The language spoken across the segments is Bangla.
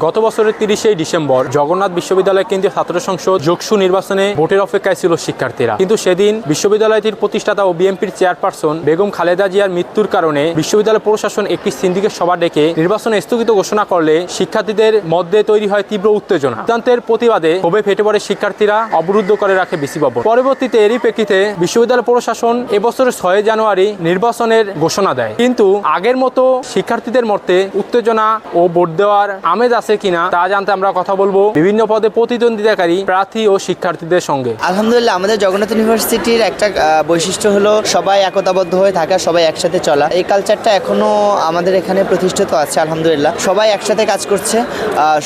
গত বছরের 30শে ডিসেম্বর জগন্নাথ বিশ্ববিদ্যালয় কেন্দ্রীয় ছাত্র সংসদ যোগসু নির্বাচনে ভোটের অপেক্ষায় ছিল শিক্ষার্থীরা, কিন্তু সেদিন বিশ্ববিদ্যালয়টির প্রতিষ্ঠাতা ও বিএনপির চেয়ারপারসন বেগম খালেদা জিয়ার মৃত্যুর কারণে বিশ্ববিদ্যালয় প্রশাসন একটি সিন্ডিকেট সভা ডেকে নির্বাচন স্থগিত ঘোষণা করলে শিক্ষার্থীদের মধ্যে তৈরি হয় তীব্র উত্তেজনা। সিদ্ধান্তের প্রতিবাদে ক্ষোভে ফেটে পড়ে শিক্ষার্থীরা, অবরুদ্ধ করে রাখে বিসি ভবন। পরবর্তীতে এরই প্রেক্ষিতে বিশ্ববিদ্যালয় প্রশাসন এবছরের 6 জানুয়ারি নির্বাচনের ঘোষণা দেয়, কিন্তু আগের মতো শিক্ষার্থীদের মধ্যে উত্তেজনা ও ভোট দেওয়ার আমেজ আছে কিনা তা জানতে আমরা কথা বলবো বিভিন্ন পদে প্রতিদ্বন্দ্বিতাকারী প্রার্থী ও শিক্ষার্থীদের সঙ্গে। আলহামদুলিল্লাহ, আমাদের জগন্নাথ ইউনিভার্সিটির একটা বৈশিষ্ট্য হলো সবাই একতাবদ্ধ হয়ে থাকা, সবাই একসাথে চলা। এই কালচারটা এখনো আমাদের এখানে প্রতিষ্ঠিত আছে। আলহামদুলিল্লাহ, সবাই একসাথে কাজ করছে।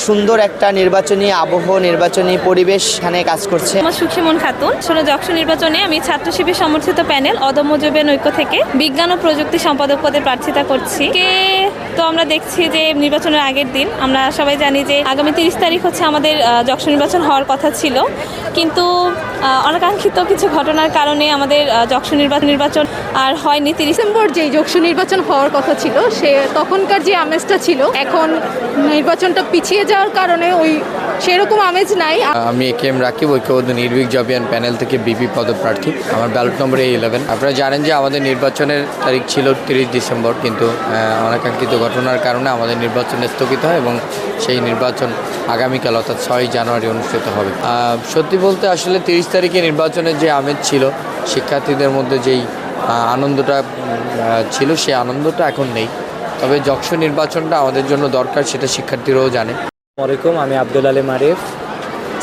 সুন্দর একটা নির্বাচনী আবহ, নির্বাচনী পরিবেশ এখানে কাজ করছে। আমার সুখীমন খাতুন, যকসু নির্বাচনে আমি ছাত্র শিবির সমর্থিত প্যানেল অদম্য যুবেন ঐক্য থেকে বিজ্ঞান ও প্রযুক্তি সম্পাদক পদে প্রার্থিতা করছি। তো আমরা দেখছি যে নির্বাচনের আগের দিন আমরা সবাই জানি যে আগামী 30 তারিখ হচ্ছে আমাদের যকসু নির্বাচন হওয়ার কথা ছিল, কিন্তু অনাকাঙ্ক্ষিত কিছু ঘটনার কারণে আমাদের যকসু নির্বাচন আর হয়নি। 30 ডিসেম্বর যে যকসু নির্বাচন হওয়ার কথা ছিল, সে তখনকার যে আমেজটা ছিল, এখন নির্বাচনটা পিছিয়ে যাওয়ার কারণে ওই সেরকম আমেজ নাই। আমি একেএম রাকিব, ঐক্যবদ্ধ নির্ভীক জবিয়ান প্যানেল থেকে বিপি পদপ্রার্থী। আমার ব্যালট নম্বর A11। আপনারা জানেন যে আমাদের নির্বাচনের তারিখ ছিল 30 ডিসেম্বর, কিন্তু অনাকাঙ্ক্ষিত ঘটনার কারণে আমাদের নির্বাচন স্থগিত হয় এবং সেই নির্বাচন আগামীকাল অর্থাৎ 6 জানুয়ারি অনুষ্ঠিত হবে। সত্যি বলতে আসলে 30 তারিখে নির্বাচনের যে আমেজ ছিল, শিক্ষার্থীদের মধ্যে যেই আনন্দটা ছিল, সেই আনন্দটা এখন নেই। তবে যকসু নির্বাচনটা আমাদের জন্য দরকার, সেটা শিক্ষার্থীরাও জানে। আসসালামু আলাইকুম, আমি আব্দুল আলিম আরিফ,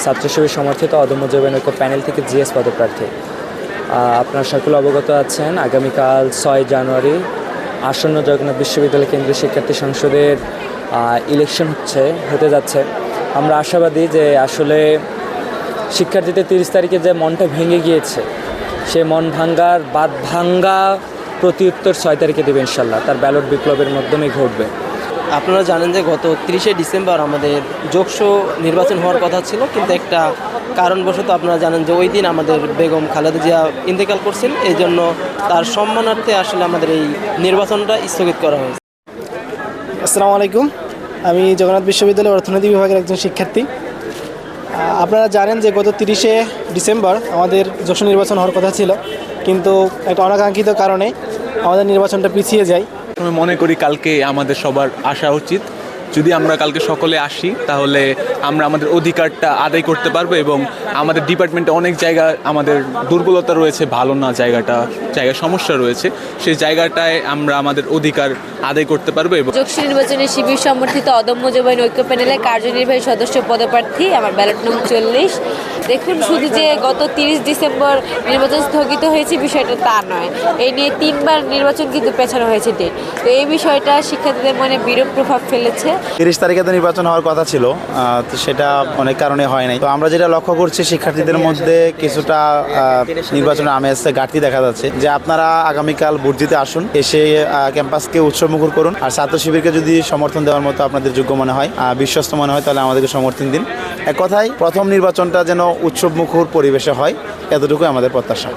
ছাত্র শিবির সমর্থিত অদম্য যুবেন ঐক্য প্যানেল থেকে জিএস পদপ্রার্থী। আপনারা সকলে অবগত আছেন, আগামীকাল 6 জানুয়ারি আসন্ন জগন্নাথ বিশ্ববিদ্যালয় কেন্দ্রীয় শিক্ষার্থী সংসদের ইলেকশন হতে যাচ্ছে। আমরা আশাবাদী যে আসলে শিক্ষার্থীদের 30 তারিখে যে মনটা ভেঙে গিয়েছে, সে মন ভাঙ্গার বাদ ভাঙ্গা প্রত্যুত্তর 6 তারিখে দেবে ইনশাল্লাহ। তার ব্যালট বিপ্লবের মাধ্যমেই ঘটবে। আপনারা জানেন যে গত 30শে ডিসেম্বর আমাদের যোগসু নির্বাচন হওয়ার কথা ছিল, কিন্তু একটা কারণবশত আপনারা জানেন যে ওই দিন আমাদের বেগম খালেদা জিয়া ইন্তেকাল করছেন। এই জন্য তার সম্মানার্থে আসলে আমাদের এই নির্বাচনটা স্থগিত করা হয়েছে। আসসালামু আলাইকুম, আমি জগন্নাথ বিশ্ববিদ্যালয়ের অর্থনীতি বিভাগের একজন শিক্ষার্থী। আপনারা জানেন যে গত 30শে ডিসেম্বর আমাদের যকসু নির্বাচন হওয়ার কথা ছিল, কিন্তু একটা অনাকাঙ্ক্ষিত কারণে আমাদের নির্বাচনটা পিছিয়ে যায়। আমি মনে করি কালকে আমাদের সবার আসা উচিত। যদি আমরা কালকে সকলে আসি, তাহলে আমরা আমাদের অধিকারটা আদায় করতে পারবো এবং আমাদের ডিপার্টমেন্টে অনেক জায়গা আমাদের দুর্বলতা রয়েছে, ভালো না জায়গায় সমস্যা রয়েছে, সেই জায়গাটায় আমরা আমাদের অধিকার আদায় করতে পারবো। এবং যকসু নির্বাচনে শিবির সমর্থিত অদম্য যুবেন ঐক্য প্যানেলের কার্যনির্বাহী সদস্য পদপ্রার্থী, আমার ব্যালট নম্বর 40। দেখুন, শুধু যে গত 30 ডিসেম্বর নির্বাচন স্থগিত হয়েছে বিষয়টা তা নয়, এই নিয়ে 3 বার নির্বাচন কিন্তু পেছানো হয়েছে ডেট। তো এই বিষয়টা শিক্ষার্থীদের মনে বিরূপ প্রভাব ফেলেছে। 30 তারিখে তো নির্বাচন হওয়ার কথা ছিল, তো সেটা অনেক কারণে হয় নাই। তো আমরা যেটা লক্ষ্য করছি, শিক্ষার্থীদের মধ্যে কিছুটা নির্বাচনের আমেজ ঘাটতি দেখা যাচ্ছে। যে আপনারা আগামীকাল ভোট দিতে আসুন, এসে ক্যাম্পাসকে উৎসবমুখর করুন। আর ছাত্র শিবিরকে যদি সমর্থন দেওয়ার মতো আপনাদের যোগ্য মনে হয়, বিশ্বস্ত মনে হয়, তাহলে আমাদেরকে সমর্থন দিন। এক কথায় প্রথম নির্বাচনটা যেন উৎসবমুখর পরিবেশে হয়, এতটুকুই আমাদের প্রত্যাশা।